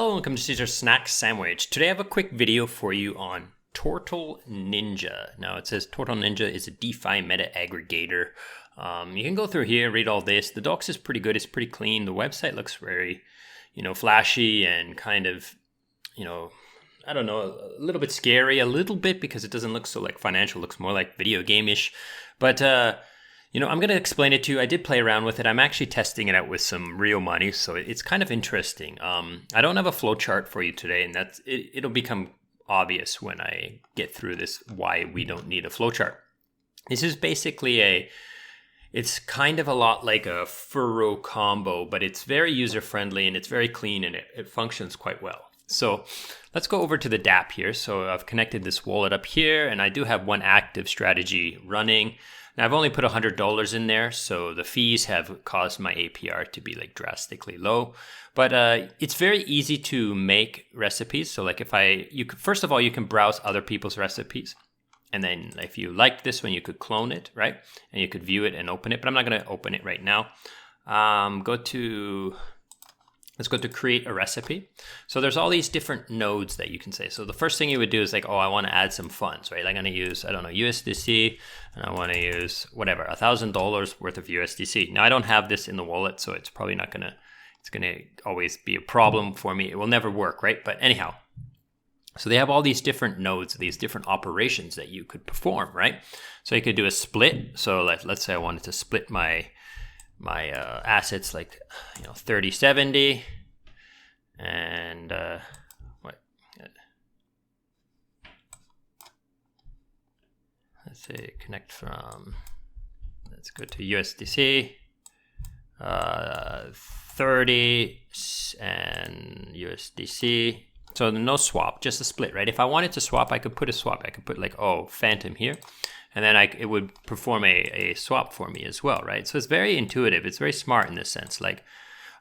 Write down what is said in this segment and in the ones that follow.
Hello and welcome to Caesar Snack Sandwich. Today I have a quick video for you on Tortle Ninja. Now it says Tortle Ninja is a DeFi meta aggregator. You can go through here, read all this. The docs is pretty good. It's pretty clean. The website looks very, flashy and kind of, I don't know, a little bit scary, a little bit because it doesn't look so like financial. It looks more like video game-ish. But I'm going to explain it to you. I did play around with it. I'm actually testing it out with some real money, so it's kind of interesting. I don't have a flowchart for you today, and it'll become obvious when I get through this why we don't need a flowchart. This is basically it's kind of a lot like a furrow combo, but it's very user-friendly and it's very clean and it functions quite well. So let's go over to the dApp here. So I've connected this wallet up here, and I do have one active strategy running. Now I've only put $100 in there, so the fees have caused my APR to be like drastically low. But it's very easy to make recipes. So like first of all, you can browse other people's recipes. And then if you like this one, you could clone it, right? And you could view it and open it, but I'm not gonna open it right now. Let's go to create a recipe. So there's all these different nodes that you can say. So the first thing you would do is like, I want to add some funds, right? I'm going to use, USDC, and I want to use whatever, $1,000 worth of USDC. Now I don't have this in the wallet, so it's probably not going to, it's going to always be a problem for me. It will never work, right? But anyhow, so they have all these different nodes, these different operations that you could perform, right? So you could do a split. So let's say I wanted to split my assets like 30-70 and let's say connect from, let's go to USDC 30 and USDC. So no swap, just a split, right? If I wanted to swap, I could put a swap. I could put like Fantom here, and then it would perform a swap for me as well, right? So it's very intuitive. It's very smart in this sense. Like,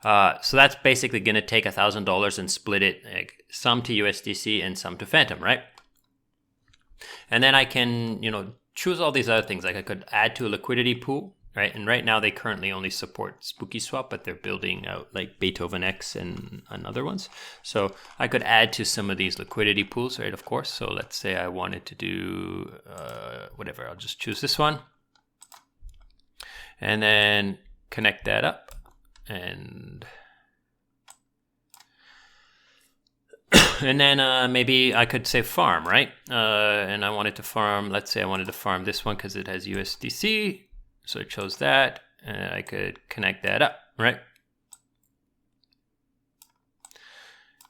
so that's basically going to take $1,000 and split it, like, some to USDC and some to Fantom, right? And then I can, choose all these other things. Like I could add to a liquidity pool, right? And right now they currently only support SpookySwap, but they're building out like Beethoven X and other ones. So I could add to some of these liquidity pools, right? Of course. So let's say I wanted to do whatever. I'll just choose this one and then connect that up. And then maybe I could say farm, right? And I wanted to farm, let's say I wanted to farm this one because it has USDC. So I chose that, and I could connect that up, right?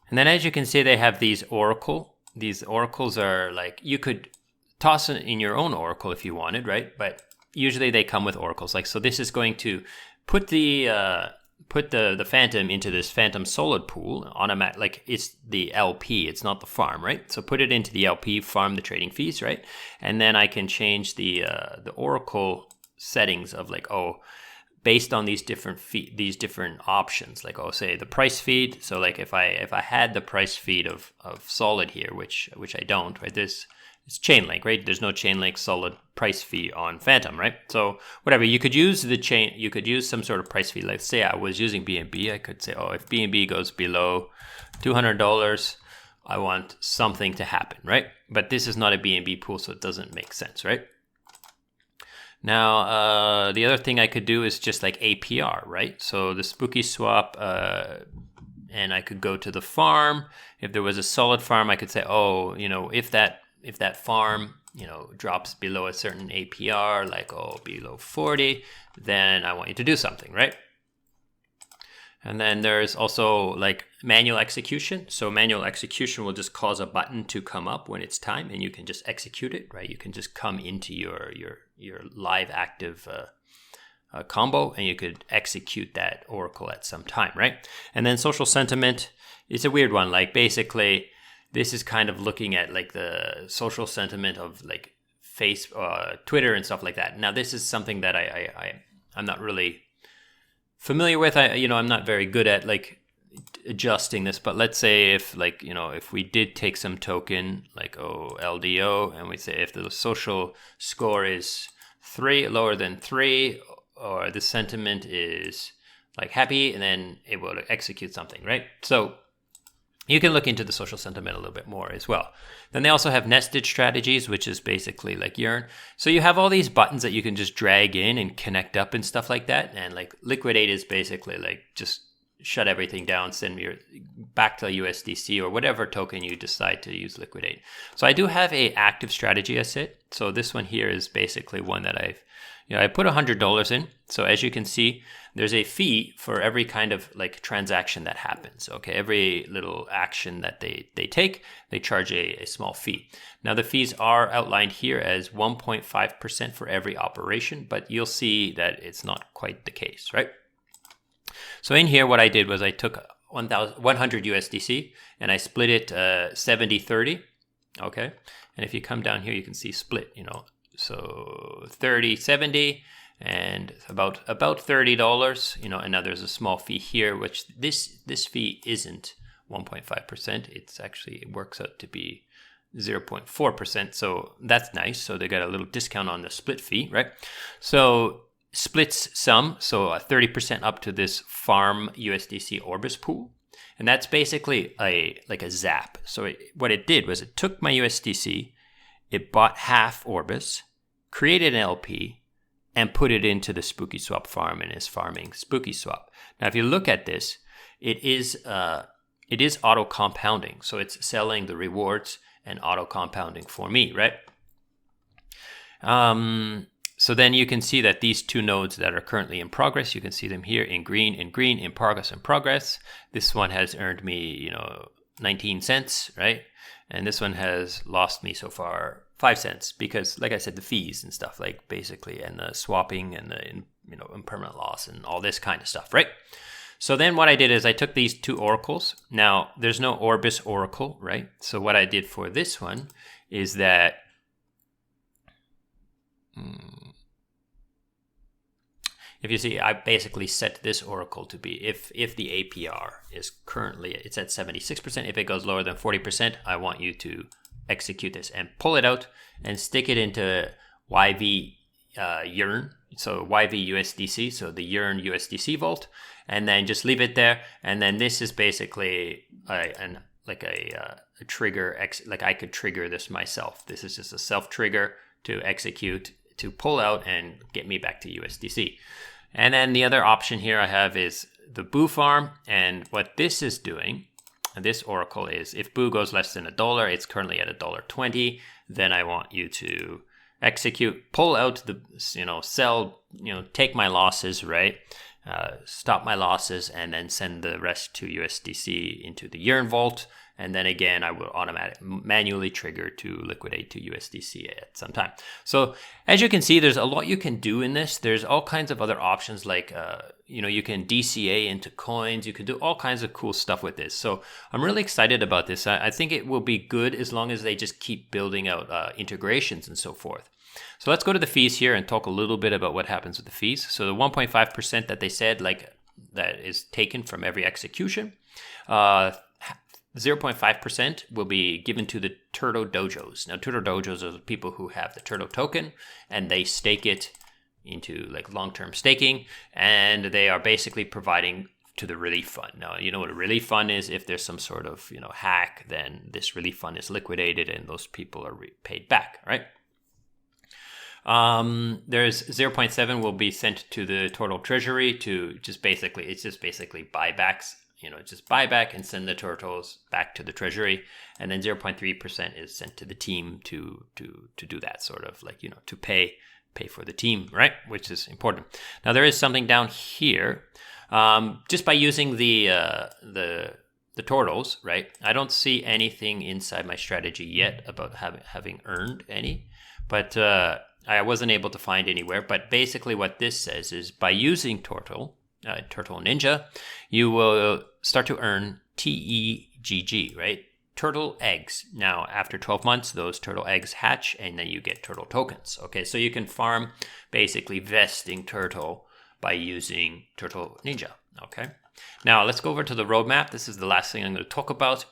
And then as you can see, they have these oracle. These oracles are like, you could toss it in your own oracle if you wanted, right? But usually they come with oracles. Like, so this is going to put the Fantom into this Fantom solid pool automatic, like it's the LP, it's not the farm, right? So put it into the LP, farm the trading fees, right? And then I can change the oracle settings of like, based on these different options, like say the price feed. So like if I had the price feed of solid here, which I don't, right? It's Chainlink, right? There's no Chainlink solid price fee on Fantom, right? So whatever, you could use you could use some sort of price fee. Let's say I was using BNB, I could say, if BNB goes below $200, I want something to happen, right? But this is not a BNB pool, so it doesn't make sense, right? Now, the other thing I could do is just like APR, right? So the SpookySwap, and I could go to the farm. If there was a solid farm, I could say, if that farm, drops below a certain APR, like, below 40, then I want you to do something, right? And then there's also like manual execution. So manual execution will just cause a button to come up when it's time, and you can just execute it, right? You can just come into your live active combo, and you could execute that oracle at some time, right? And then social sentiment is a weird one. Like basically, this is kind of looking at like the social sentiment of like Twitter and stuff like that. Now this is something that I'm not really familiar with. I'm not very good at like adjusting this, but let's say if we did take some token like LDO, and we say if the social score is 3, lower than 3, or the sentiment is like happy, and then it will execute something, right? So You can look into the social sentiment a little bit more as well. Then they also have nested strategies, which is basically like Yearn. So you have all these buttons that you can just drag in and connect up and stuff like that. And like liquidate is basically like just shut everything down, send your back to USDC or whatever token you decide to use liquidate. So I do have a active strategy asset. So this one here is basically one that I put $100 in. So as you can see, there's a fee for every kind of like transaction that happens. Okay, every little action that they take, they charge a small fee. Now the fees are outlined here as 1.5% for every operation, but you'll see that it's not quite the case, right? So in here, what I did was I took 100 USDC and I split it 70-30. Okay, and if you come down here, you can see split. So 30-70. And about $30, and now there's a small fee here, which this fee isn't 1.5%. It works out to be 0.4%. So that's nice. So they got a little discount on the split fee, right? So splits some, so 30% up to this farm USDC Orbis pool. And that's basically like a zap. So what it did was it took my USDC, it bought half Orbis, created an LP, and put it into the Spooky Swap farm and is farming Spooky Swap. Now, if you look at this, it is auto compounding. So it's selling the rewards and auto compounding for me, right? So then you can see that these two nodes that are currently in progress, you can see them here in green, in progress. This one has earned me, 19 cents, right? And this one has lost me so far 5 cents because, like I said, the fees and stuff, like basically, and the swapping and the impermanent loss and all this kind of stuff, right? So then what I did is I took these two oracles. Now there's no Orbis oracle, right? So what I did for this one is that if you see, I basically set this oracle to be if the APR is currently, it's at 76%. If it goes lower than 40%, I want you to execute this and pull it out and stick it into YV Yearn, so YV USDC, so the Yearn USDC vault, and then just leave it there. And then this is basically a trigger, like I could trigger this myself. This is just a self trigger to execute, to pull out and get me back to USDC. And then the other option here I have is the Boo farm, and what this is doing, and this oracle is, if Boo goes less than $1, it's currently at $1.20, then I want you to execute, pull out the, sell, take my losses, right? Stop my losses, and then send the rest to USDC into the Yearn vault. And then again, I will manually trigger to liquidate to USDC at some time. So as you can see, there's a lot you can do in this. There's all kinds of other options like, you can DCA into coins. You can do all kinds of cool stuff with this. So I'm really excited about this. I think it will be good as long as they just keep building out integrations and so forth. So let's go to the fees here and talk a little bit about what happens with the fees. So the 1.5% that they said, like that is taken from every execution. 0.5% will be given to the Turtle Dojos. Now, Turtle Dojos are the people who have the Turtle token, and they stake it into like long-term staking, and they are basically providing to the relief fund. Now, you know what a relief fund is. If there's some sort of hack, then this relief fund is liquidated, and those people are paid back, right? There's 0.7 will be sent to the Tortle treasury to just basically buybacks. Just buy back and send the turtles back to the treasury, and then 0.3% is sent to the team to do that sort of like to pay for the team, right? Which is important. Now there is something down here, just by using the turtles, right? I don't see anything inside my strategy yet about having earned any, but I wasn't able to find anywhere. But basically, what this says is by using Tortle Ninja, you will start to earn TEGG, right? Turtle eggs. Now, after 12 months, those turtle eggs hatch, and then you get turtle tokens. Okay, so you can farm basically vesting turtle by using Turtle Ninja. Okay, now let's go over to the roadmap. This is the last thing I'm going to talk about.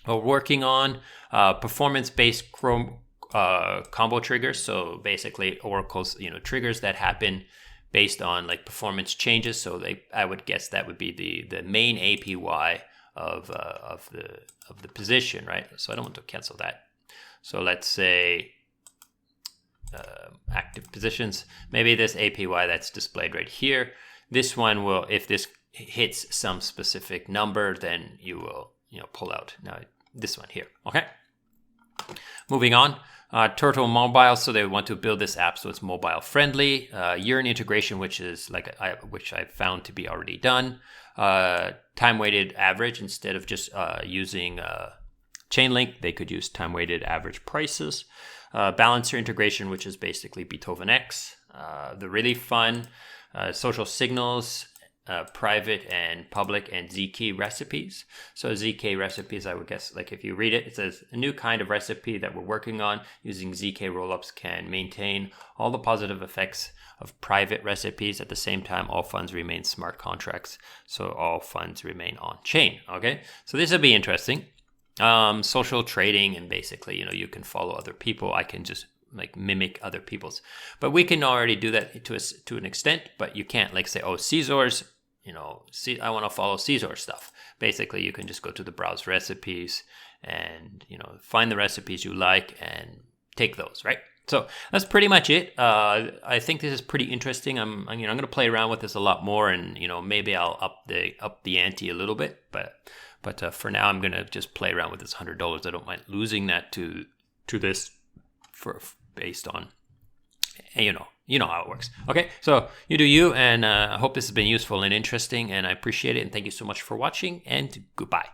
We're working on performance-based combo triggers. So basically, oracles, triggers that happen based on like performance changes. So I would guess that would be the main APY the position, right? So I don't want to cancel that. So let's say active positions. Maybe this APY that's displayed right here. This one will, if this hits some specific number, then you will, pull out. Now this one here. Okay. Moving on. Tortle mobile, so they want to build this app so it's mobile friendly. Yearn integration, which I found to be already done. Time weighted average, instead of just using Chainlink, they could use time weighted average prices. Balancer integration, which is basically Beethoven X. The really fun social signals, private and public, and ZK recipes. So ZK recipes, I would guess, like if you read it, it says a new kind of recipe that we're working on using ZK rollups can maintain all the positive effects of private recipes. At the same time, all funds remain smart contracts. So all funds remain on chain. Okay. So this will be interesting. Social trading, and basically, you can follow other people. I can just like mimic other people's, but we can already do that to an extent, but you can't like say, oh, Caesar's, I want to follow Caesar stuff. Basically, you can just go to the browse recipes and, find the recipes you like and take those, right? So that's pretty much it. I think this is pretty interesting. I'm going to play around with this a lot more, and, maybe I'll up the ante a little bit, but for now, I'm going to just play around with this $100. I don't mind losing that to this based on, you know how it works. Okay, so you do you, and I hope this has been useful and interesting, and I appreciate it, and thank you so much for watching, and goodbye.